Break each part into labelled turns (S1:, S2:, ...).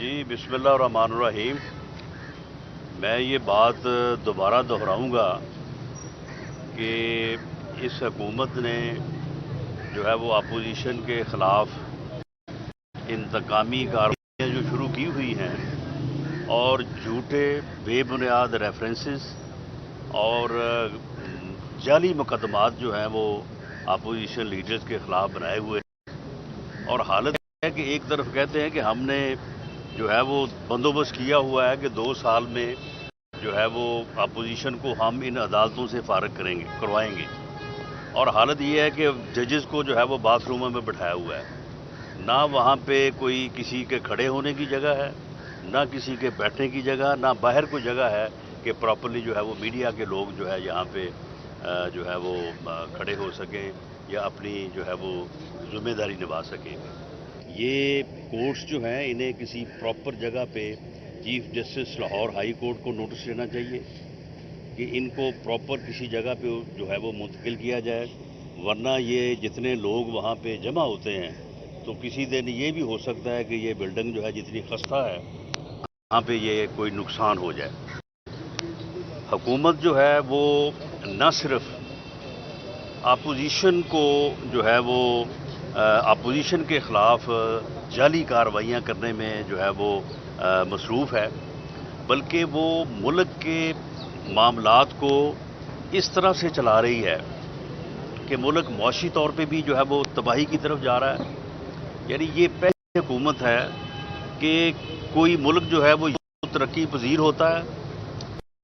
S1: जी बिस्मिल्लाहिर्रहमानिर्रहीम। मैं ये बात दोबारा दोहराऊंगा कि इस हुकूमत ने जो है वो अपोजिशन के ख़िलाफ़ इंतकामी कार्रवाइयाँ जो शुरू की हुई हैं और झूठे बेबुनियाद रेफरेंसेस और जाली मुकदमात जो हैं वो अपोजिशन लीडर्स के ख़िलाफ़ बनाए हुए हैं। और हालत है कि एक तरफ कहते हैं कि हमने जो है वो बंदोबस्त किया हुआ है कि 2 साल में जो है वो अपोजिशन को हम इन अदालतों से फारग करवाएंगे, और हालत ये है कि जजेस को जो है वो बाथरूमों में बिठाया हुआ है। ना वहाँ पे कोई किसी के खड़े होने की जगह है, ना किसी के बैठने की जगह, ना बाहर कोई जगह है कि प्रॉपर्ली जो है वो मीडिया के लोग जो है यहाँ पे जो है वो खड़े हो सकें या अपनी जो है वो जिम्मेदारी निभा सकें। ये कोर्ट्स जो हैं इन्हें किसी प्रॉपर जगह पे chief justice Lahore high court को नोटिस देना चाहिए कि इनको प्रॉपर किसी जगह पे जो है वो मुंतकिल किया जाए, वरना ये जितने लोग वहाँ पे जमा होते हैं तो किसी दिन ये भी हो सकता है कि ये बिल्डिंग जो है जितनी खस्ता है वहाँ पे ये कोई नुकसान हो जाए। हुकूमत जो है वो न सिर्फ अपोजिशन को जो है वो अपोजिशन के ख़िलाफ़ जाली कार्रवाइयाँ करने में जो है वो मसरूफ़ है, बल्कि वो मुल्क के मामलात को इस तरह से चला रही है कि मुल्क मुआशी तौर पे भी जो है वो तबाही की तरफ जा रहा है। यानी ये पहली हुकूमत है कि कोई मुल्क जो है वो तरक्की पजीर होता है,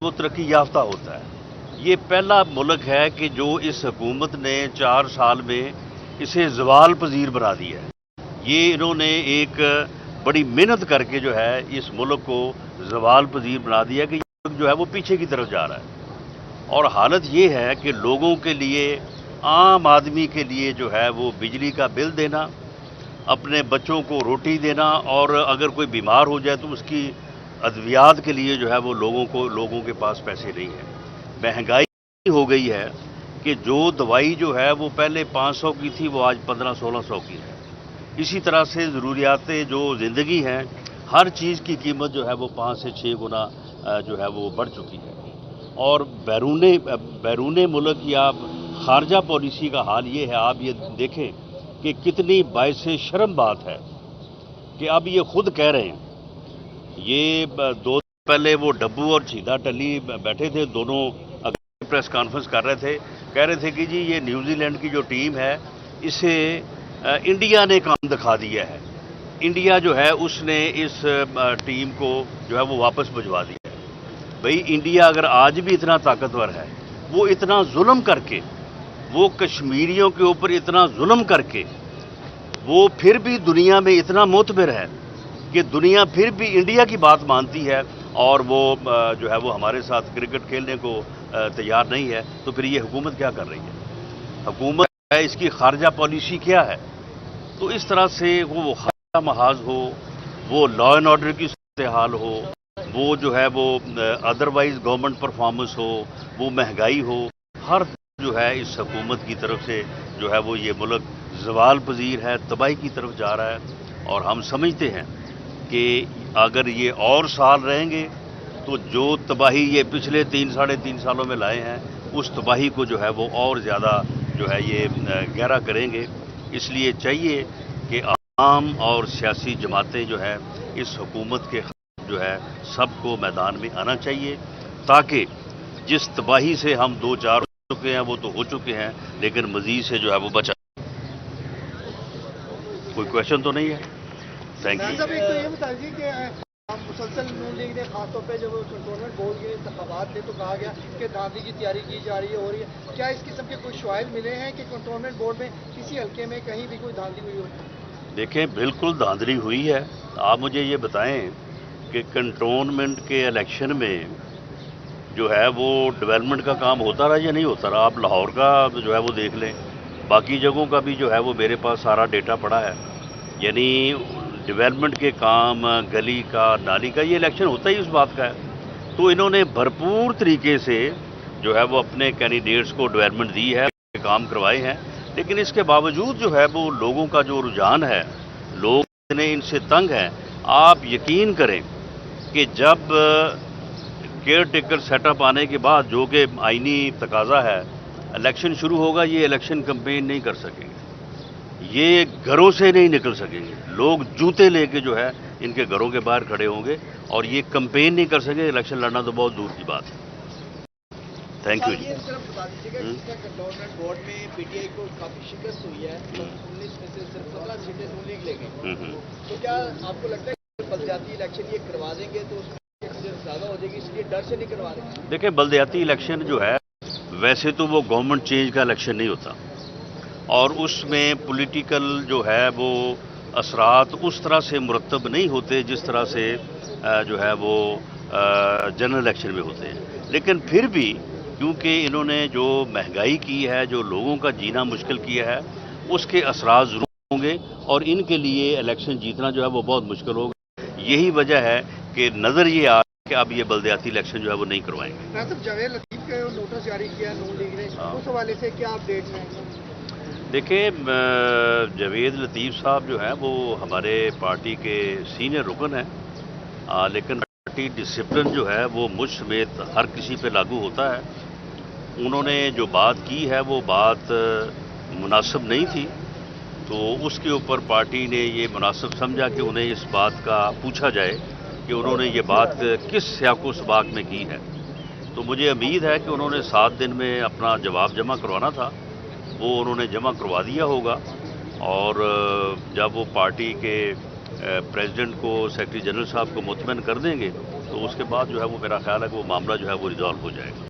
S1: वो तरक्की याफ्ता होता है। ये पहला मुल्क है कि जो इस हुकूमत ने 4 साल में इसे ज़वाल पजीर बना दिया है। ये इन्होंने एक बड़ी मेहनत करके जो है इस मुल्क को ज़वाल पजीर बना दिया कि ये मुल्क जो है वो पीछे की तरफ जा रहा है। और हालत ये है कि लोगों के लिए, आम आदमी के लिए जो है वो बिजली का बिल देना, अपने बच्चों को रोटी देना, और अगर कोई बीमार हो जाए तो उसकी अद्वियात के लिए जो है वो लोगों के पास पैसे नहीं हैं। महंगाई हो गई है कि जो दवाई जो है वो पहले 500 की थी वो आज 1500-1600 की है। इसी तरह से ज़रूरियातें जो ज़िंदगी हैं, हर चीज़ की कीमत जो है वो 5 से 6 गुना जो है वो बढ़ चुकी है। और बैरून मुल्क या खारजा पॉलिसी का हाल ये है, आप ये देखें कि कितनी बाइसे शर्म बात है कि अब ये खुद कह रहे हैं, ये 2 दिन पहले वो डब्बू और छीदा टली बैठे थे, दोनों प्रेस कॉन्फ्रेंस कर रहे थे, कह रहे थे कि जी ये न्यूजीलैंड की जो टीम है इसे इंडिया ने काम दिखा दिया है। इंडिया जो है उसने इस टीम को जो है वो वापस भिजवा दिया है। भाई इंडिया अगर आज भी इतना ताकतवर है, वो इतना जुल्म करके, वो कश्मीरियों के ऊपर इतना जुल्म करके, वो फिर भी दुनिया में इतना मोतबर है कि दुनिया फिर भी इंडिया की बात मानती है, और वो जो है वो हमारे साथ क्रिकेट खेलने को तैयार नहीं है। तो फिर ये हुकूमत क्या कर रही है? हुकूमत है, इसकी खारजा पॉलिसी क्या है? तो इस तरह से वो खारजा महाज हो, वो लॉ एंड ऑर्डर की सूरत हाल हो, वो जो है वो अदरवाइज गवर्नमेंट परफॉर्मेंस हो, वो महंगाई हो, हर जो है इस हुकूमत की तरफ से जो है वो ये मुल्क ज़वाल पजीर है, तबाही की तरफ जा रहा है। और हम समझते हैं कि अगर ये और साल रहेंगे तो जो तबाही ये पिछले 3-3.5 सालों में लाए हैं, उस तबाही को जो है वो और ज़्यादा जो है ये गहरा करेंगे। इसलिए चाहिए कि आम और सियासी जमातें जो है इस हुकूमत के खिलाफ जो है सबको मैदान में आना चाहिए, ताकि जिस तबाही से हम 2-4 हो चुके हैं वो तो हो चुके हैं, लेकिन मज़ीद से जो है वो बचा। कोई क्वेश्चन तो नहीं है? Thank you.
S2: एक तो ये बताइए कि मुसलसल नून लीग ने खासतौर पर जब कंटोनमेंट बोर्ड के इंतखाबात थे तो कहा गया कि धांधली की तैयारी की जा रही है, हो रही है। क्या इस किस्म के कुछ शवाहिद मिले हैं कि कंटोनमेंट बोर्ड में किसी हल्के में कहीं भी कोई धांधली हुई हो?
S1: देखें, बिल्कुल धांधली हुई है। आप मुझे ये बताएं कि कंटोनमेंट के इलेक्शन में जो है वो डेवलपमेंट का काम होता रहा या नहीं होता रहा? आप लाहौर का जो है वो देख लें, बाकी जगहों का भी जो है वो मेरे पास सारा डेटा पड़ा है। यानी डेवलपमेंट के काम, गली का, नाली का, ये इलेक्शन होता ही उस बात का है। तो इन्होंने भरपूर तरीके से जो है वो अपने कैंडिडेट्स को डेवलपमेंट दी है, काम करवाए हैं, लेकिन इसके बावजूद जो है वो लोगों का जो रुझान है, लोग इतने इनसे तंग हैं। آپ یقین کریں کہ جب کیئر ٹیکر سیٹ اپ آنے کے بعد جو کہ آئینی تقاضا ہے، الیکشن شروع ہوگا، یہ الیکشن کمپین نہیں کر سکیں گے، یہ گھروں سے نہیں نکل سکیں گے، لوگ جوتے لے کے جو ہے ان کے گھروں کے باہر کھڑے ہوں گے اور یہ کمپین نہیں کر سکیں، الیکشن لڑنا تو بہت دور کی بات ہے۔ تھینک یو جی۔
S2: یہ صرف بتا دیجیے گا جس کا کنٹونمنٹ بورڈ میں پی ٹی آئی کو کافی شکست ہوئی ہے، 19 میں سے صرف 17 سیٹیں نون لیگ لے گئی، تو کیا آپ کو لگتا ہے کہ بلدیاتی الیکشن یہ کروا دیں گے تو اس میں زیادہ ہو جائے گی، اس لیے ڈر سے نہیں کروا رہے؟
S1: دیکھیں، بلدیاتی الیکشن جو ہے ویسے تو وہ گورنمنٹ چینج کا الیکشن نہیں ہوتا، اور اس میں پولیٹیکل جو ہے وہ اثرات اس طرح سے مرتب نہیں ہوتے جس طرح سے جو ہے وہ جنرل الیکشن میں ہوتے ہیں، لیکن پھر بھی کیونکہ انہوں نے جو مہنگائی کی ہے، جو لوگوں کا جینا مشکل کیا ہے، اس کے اثرات ضرور ہوں گے اور ان کے لیے الیکشن جیتنا جو ہے وہ بہت مشکل ہوگا۔ یہی وجہ ہے کہ نظر یہ آ کہ اب یہ بلدیاتی الیکشن جو ہے وہ نہیں کروائیں گے۔
S2: ناصر، جاوید لطیف کا نوٹس جاری کیا نون لیگ نے، اس حوالے سے کیا اپڈیٹ ہیں؟
S1: دیکھیں، جاوید لطیف صاحب جو ہیں وہ ہمارے پارٹی کے سینئر رکن ہیں، لیکن پارٹی ڈسپلن جو ہے وہ مجھ سمیت ہر کسی پہ لاگو ہوتا ہے۔ انہوں نے جو بات کی ہے وہ بات مناسب نہیں تھی، تو اس کے اوپر پارٹی نے یہ مناسب سمجھا کہ انہیں اس بات کا پوچھا جائے کہ انہوں نے یہ بات کس سیاق و سباق میں کی ہے۔ تو مجھے امید ہے کہ انہوں نے 7 دن میں اپنا جواب جمع کروانا تھا، وہ انہوں نے جمع کروا دیا ہوگا، اور جب وہ پارٹی کے پریزیڈنٹ کو، سیکرٹری جنرل صاحب کو مطمئن کر دیں گے تو اس کے بعد جو ہے وہ میرا خیال ہے کہ وہ معاملہ جو ہے وہ ریزالو ہو جائے گا۔